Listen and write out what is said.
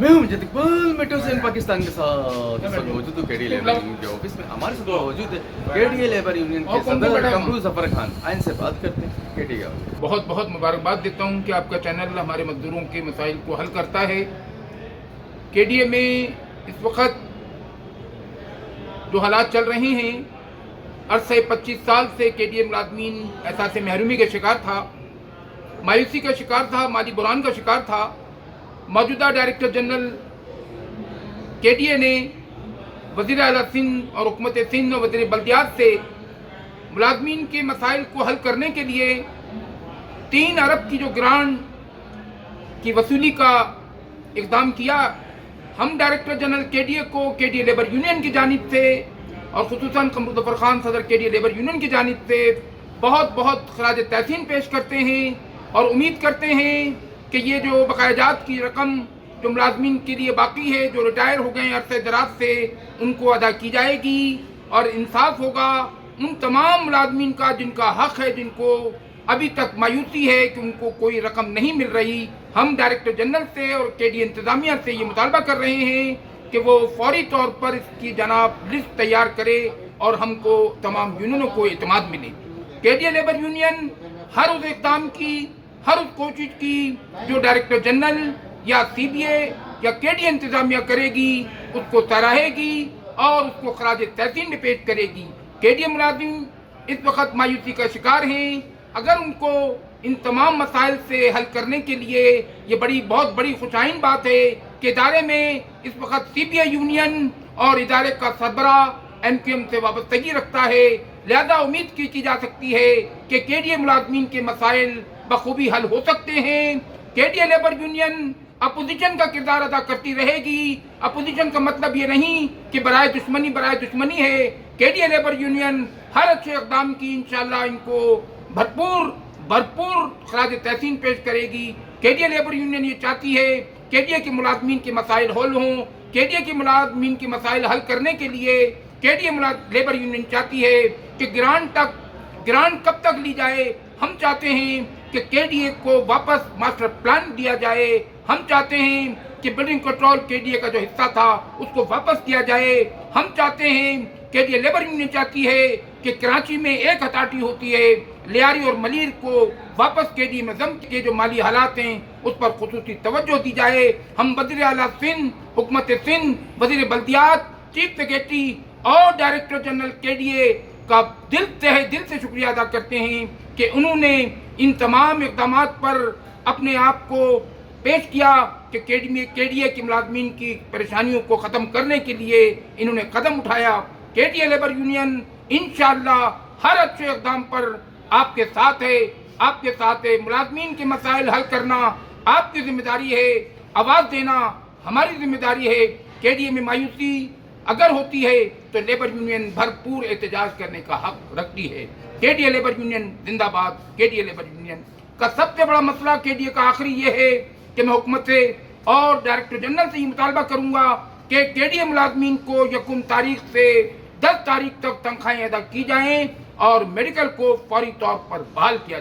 मैं हूं मुजद्दिद इकबाल, मेट्रो से पाकिस्तान के साथ इस वक्त मौजूद हूँ केडी लेबर यूनियन के ऑफिस में। हमारे साथ मौजूद है केडी लेबर यूनियन के सदर कमरू जफर खान। आइन से बात करते हैं केडी का। बहुत बहुत मुबारकबाद देता हूँ कि आपका चैनल हमारे मजदूरों के मसाइल को हल करता है। केडीए में इस वक्त जो हालात चल रहे हैं, अरसे 25 साल से केडीए मुलाजमीन एहसास महरूमी का शिकार था, मायूसी का शिकार था, माली बुरान का शिकार था। मौजूदा डायरेक्टर जनरल केडीए ने वज़ीर आला सिंध और हुकूमत सिंध और वज़ीर बल्दियात से मुलाजमीन के मसाइल को हल करने के लिए 3 अरब की जो ग्रांट की वसूली का इक़दाम किया। हम डायरेक्टर जनरल केडीए को केडीए लेबर यूनियन की जानिब से और खुसूसन कमरू ज़फ़र खान सदर केडीए लेबर यूनियन की जानिब से बहुत बहुत खराज तहसीन पेश करते हैं और उम्मीद करते हैं कि ये जो बकायाजात की रकम जो मुलाजमीन के लिए बाकी है, जो रिटायर हो गए अरसे दराज से, उनको अदा की जाएगी और इंसाफ होगा उन तमाम मुलाजमीन का जिनका हक है, जिनको अभी तक मायूसी है कि उनको कोई रकम नहीं मिल रही। हम डायरेक्टर जनरल से और केडीए इंतजामिया से ये मुतालबा कर रहे हैं कि वो फौरी तौर पर इसकी जनाब लिस्ट तैयार करे और हमको तमाम यूनियनों को एतमाद मिले। केडीए लेबर यूनियन हर उस इक़दाम की, हर उस कोशिश की जो डायरेक्टर जनरल या सीबीए या केडीए इंतजामिया करेगी उसको सराहेगी और उसको खराज तहसीन में पेश करेगी। केडीए मुलाजिम इस वक्त मायूसी का शिकार हैं। अगर उनको इन तमाम मसाइल से हल करने के लिए ये बहुत बड़ी खुशाइन बात है कि इदारे में इस वक्त सीबीए यूनियन और इदारे का सरबराह एमक्यूएम से वाबस्तगी रखता है, लिहाजा उम्मीद की जा सकती है कि केडीए मुलाजमीन के मसाइल बखूबी हल हो सकते हैं। केडीए लेबर यूनियन अपोजिशन का किरदार अदा करती रहेगी। अपोजिशन का मतलब ये नहीं कि बराए दुश्मनी है। केडीए लेबर यूनियन हर अच्छे इक़दाम की इंशाअल्लाह इनको भरपूर खराज तहसीन पेश करेगी। केडीए लेबर यूनियन ये चाहती है केडीए के मुलाजमीन के मसाइल हल हों। केडीए के मुलाजमीन के मसाइल हल करने के लिए केडीए लेबर यूनियन चाहती है कि ग्रांट कब तक ली जाए। हम चाहते हैं कि केडीए को वापस मास्टर प्लान दिया जाए। हम चाहते हैं कि बिल्डिंग कंट्रोल केडीए का जो हिस्सा था उसको वापस किया जाए। हम चाहते हैं केडीए लेबर यूनियन चाहती है कि कराची में एक अथॉरिटी होती है, लियारी और मलीर को वापस केडीए में जम के जो माली हालात हैं उस पर खुसूसी तवज्जो दी जाए। हम वज़ीर आला सिंध, हुकूमत सिंध, वज़ीर बल्दियात, चीफ सेक्रेटरी और डायरेक्टर जनरल केडीए का दिल से शुक्रिया अदा करते हैं कि उन्होंने इन तमाम इक़दामात पर अपने आप को पेश किया कि केडीए के मुलाजमीन की परेशानियों को ख़त्म करने के लिए इन्होंने कदम उठाया। केडीए लेबर यूनियन इंशाअल्लाह हर अच्छे इक़दाम पर आपके साथ है। मुलाजमीन के मसाइल हल करना आपकी जिम्मेदारी है, आवाज़ देना हमारी जिम्मेदारी है। केडीए में मायूसी अगर होती है तो लेबर यूनियन भरपूर एहतजाज करने का हक रखती है। केडीए लेबर यूनियन जिंदाबाद। केडीए लेबर यूनियन का सबसे बड़ा मसला केडीए का आखिरी ये है कि मैं हुकूमत से और डायरेक्टर जनरल से ये मुतालबा करूंगा कि केडीए मुलाजमीन को 1 तारीख से 10 तारीख तक तनख्वाहें अदा की जाएं और मेडिकल को फौरी तौर पर बहाल किया जाए।